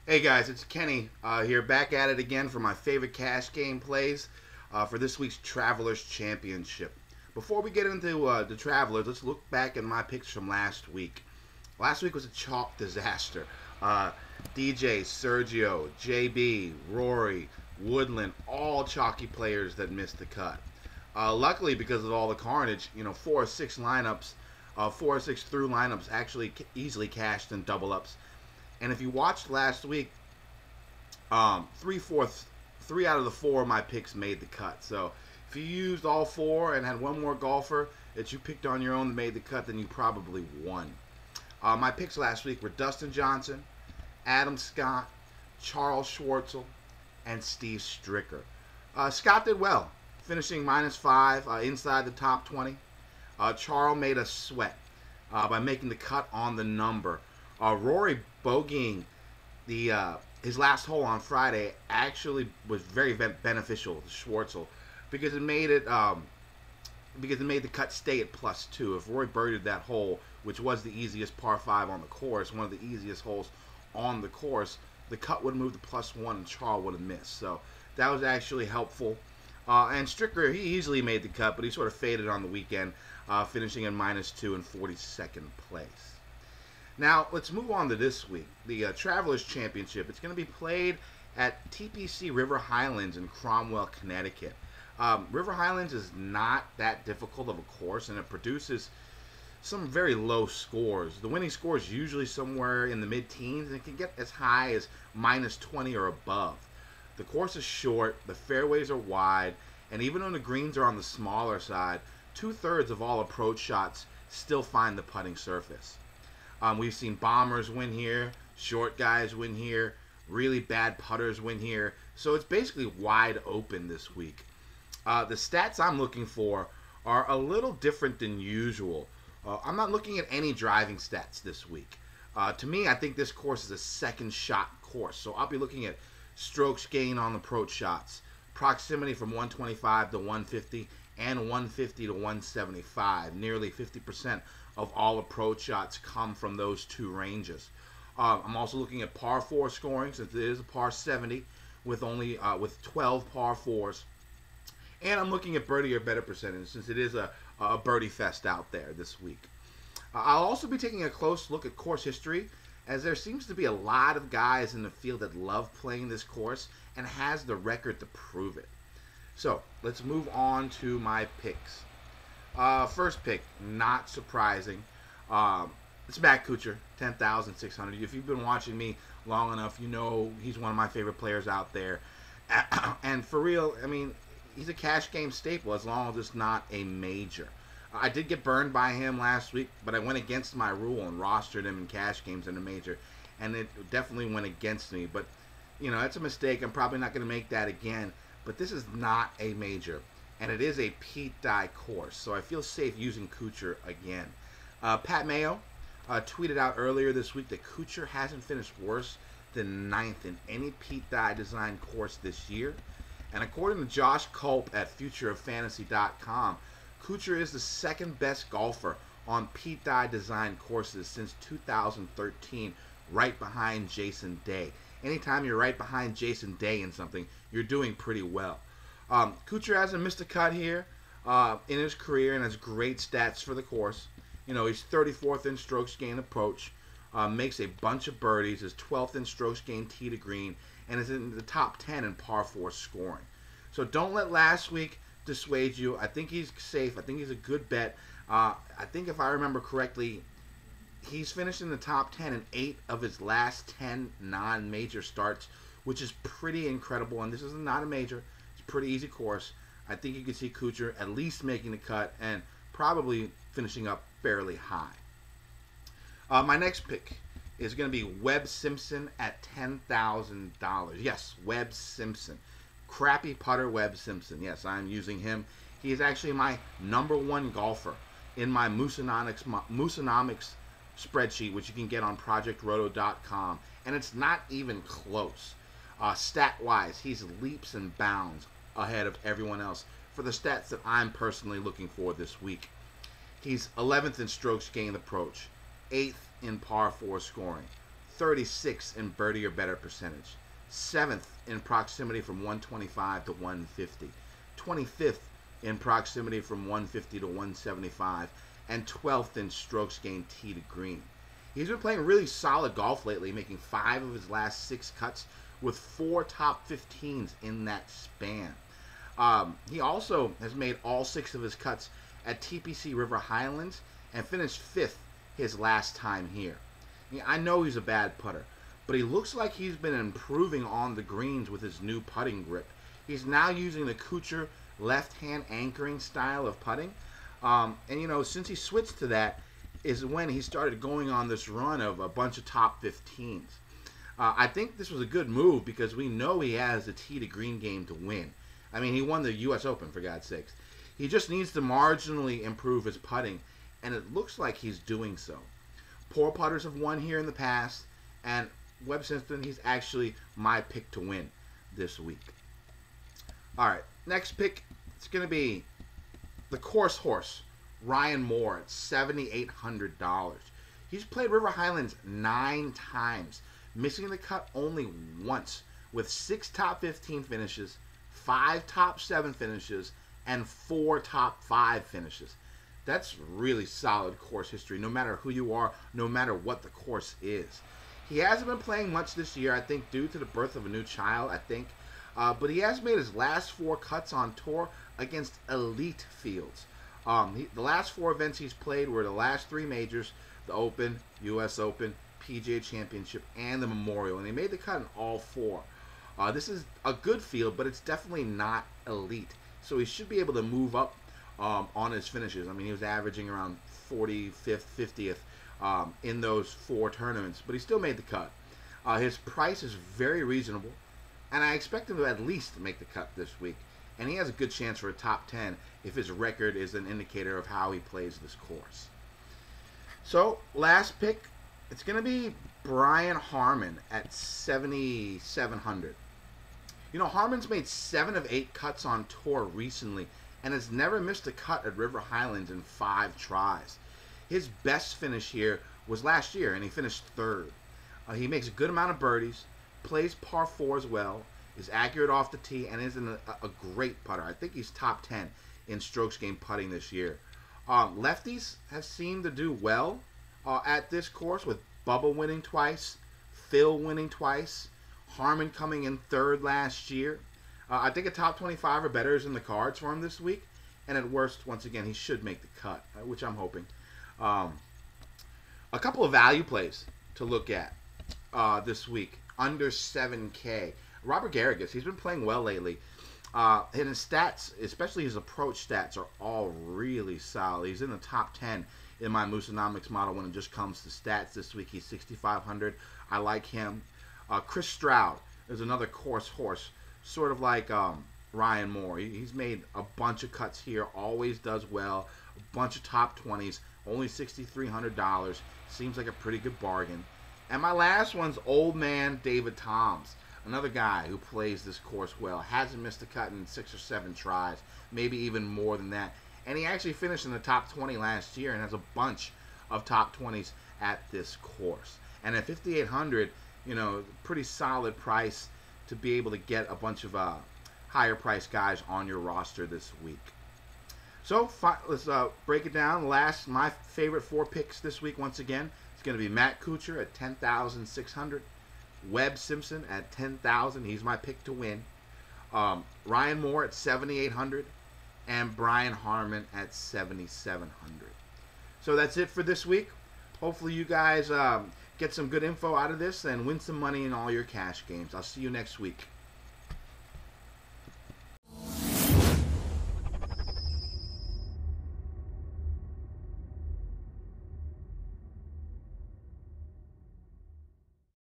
Hey guys, it's Kenny here, back at it again for my favorite cash game plays for this week's Travelers Championship. Before we get into the Travelers, let's look back at my picks from last week. Last week was a chalk disaster. DJ, Sergio, JB, Rory, Woodland, all chalky players that missed the cut. Luckily, because of all the carnage, 4 or 6 through lineups actually easily cashed in double ups. And if you watched last week, three out of the 4 of my picks made the cut. So if you used all 4 and had one more golfer that you picked on your own that made the cut, then you probably won. My picks last week were Dustin Johnson, Adam Scott, Charles Schwartzel, and Steve Stricker. Scott did well, finishing -5 inside the top 20. Charles made us sweat by making the cut on the number. Rory bogeying his last hole on Friday actually was very beneficial to Schwartzel because it made the cut stay at +2. If Rory birdied that hole, which was the easiest par 5 on the course, one of the easiest holes on the course, the cut would have moved to +1 and Charles would have missed. So that was actually helpful. And Stricker, he easily made the cut, but he sort of faded on the weekend, finishing in -2 and 42nd place. Now, let's move on to this week, the Travelers Championship. It's going to be played at TPC River Highlands in Cromwell, Connecticut. River Highlands is not that difficult of a course, and it produces some very low scores. The winning score is usually somewhere in the mid-teens, and it can get as high as -20 or above. The course is short, the fairways are wide, and even though the greens are on the smaller side, 2/3 of all approach shots still find the putting surface. We've seen bombers win here, short guys win here, really bad putters win here. So it's basically wide open this week. The stats I'm looking for are a little different than usual. I'm not looking at any driving stats this week. To me, I think this course is a second shot course. So I'll be looking at strokes gained on approach shots, proximity from 125 to 150, and 150 to 175. Nearly 50% of all approach shots come from those two ranges. I'm also looking at par 4 scoring, since it is a par 70 with 12 par 4s. And I'm looking at birdie or better percentage, since it is a birdie fest out there this week. I'll also be taking a close look at course history, as there seems to be a lot of guys in the field that love playing this course and has the record to prove it. So let's move on to my picks. First pick, not surprising. It's Matt Kuchar, 10,600. If you've been watching me long enough, you know he's one of my favorite players out there. And for real, I mean, he's a cash game staple as long as it's not a major. I did get burned by him last week, but I went against my rule and rostered him in cash games in a major, and it definitely went against me. But, that's a mistake. I'm probably not going to make that again. But this is not a major, and it is a Pete Dye course, so I feel safe using Kuchar again. Pat Mayo tweeted out earlier this week that Kuchar hasn't finished worse than 9th in any Pete Dye designed course this year. And according to Josh Culp at futureoffantasy.com, Kuchar is the second best golfer on Pete Dye designed courses since 2013, right behind Jason Day. Anytime you're right behind Jason Day in something, you're doing pretty well. Kuchar hasn't missed a cut here in his career and has great stats for the course. He's 34th in strokes gained approach, makes a bunch of birdies, is 12th in strokes gained tee to green, and is in the top 10 in par 4 scoring. So don't let last week dissuade you. I think he's safe. I think he's a good bet. I think if I remember correctly, he's finished in the top 10 in 8 of his last 10 non-major starts, which is pretty incredible. And this is not a major. It's a pretty easy course. I think you can see Kuchar at least making the cut and probably finishing up fairly high. My next pick is going to be Webb Simpson at $10,000. Yes, Webb Simpson. Crappy putter Webb Simpson. Yes, I'm using him. He is actually my #1 golfer in my Moosonomics spreadsheet, which you can get on projectroto.com, and it's not even close. Stat-wise, he's leaps and bounds ahead of everyone else for the stats that I'm personally looking for this week. He's 11th in strokes gained approach, 8th in par 4 scoring, 36th in birdie or better percentage, 7th in proximity from 125 to 150, 25th in proximity from 150 to 175, and 12th in strokes gained tee to green. He's been playing really solid golf lately, making 5 of his last 6 cuts with 4 top 15s in that span. He also has made all 6 of his cuts at TPC River Highlands and finished 5th his last time here. I know he's a bad putter, but he looks like he's been improving on the greens with his new putting grip. He's now using the Kuchar left-hand anchoring style of putting. And, since he switched to that is when he started going on this run of a bunch of top 15s. I think this was a good move because we know he has the tee to green game to win. I mean, he won the U.S. Open, for God's sakes. He just needs to marginally improve his putting, and it looks like he's doing so. Poor putters have won here in the past, and Webb Simpson, he's actually my pick to win this week. All right, next pick, it's going to be the course horse, Ryan Moore, at $7,800. He's played River Highlands 9 times, missing the cut only once, with 6 top 15 finishes, 5 top 7 finishes, and 4 top 5 finishes. That's really solid course history, no matter who you are, no matter what the course is. He hasn't been playing much this year, I think, due to the birth of a new child, but he has made his last 4 cuts on tour against elite fields. The last 4 events he's played were the last 3 majors, the Open, U.S. Open, PGA Championship, and the Memorial, and he made the cut in all 4. This is a good field, but it's definitely not elite, so he should be able to move up on his finishes. I mean, he was averaging around 45th, 50th in those 4 tournaments, but he still made the cut. His price is very reasonable, and I expect him to at least make the cut this week. And he has a good chance for a top 10 if his record is an indicator of how he plays this course. So, last pick, it's going to be Brian Harman at $7,700. Harman's made 7 of 8 cuts on tour recently, and has never missed a cut at River Highlands in 5 tries. His best finish here was last year, and he finished 3rd. He makes a good amount of birdies, plays par 4s well, is accurate off the tee, and is a great putter. I think he's top 10 in strokes gained putting this year. Lefties have seemed to do well at this course, with Bubba winning twice, Phil winning twice, Harman coming in 3rd last year. I think a top 25 or better is in the cards for him this week. And at worst, once again, he should make the cut, which I'm hoping. A couple of value plays to look at this week. Under 7K. Robert Garrigus, he's been playing well lately. And his stats, especially his approach stats, are all really solid. He's in the top 10 in my Moosonomics model when it just comes to stats this week. He's 6,500. I like him. Chris Stroud is another course horse, sort of like Ryan Moore. He's made a bunch of cuts here, always does well, a bunch of top 20s, only $6,300. Seems like a pretty good bargain. And my last one's old man David Toms, another guy who plays this course well. Hasn't missed a cut in 6 or 7 tries, maybe even more than that. And he actually finished in the top 20 last year and has a bunch of top 20s at this course. And at $5,800, pretty solid price to be able to get a bunch of higher price guys on your roster this week. So let's break it down. My favorite 4 picks this week, once again, it's going to be Matt Kuchar at $10,600, Webb Simpson at $10,000. He's my pick to win. Ryan Moore at $7,800, and Brian Harman at $7,700. So that's it for this week. Hopefully you guys get some good info out of this and win some money in all your cash games. I'll see you next week.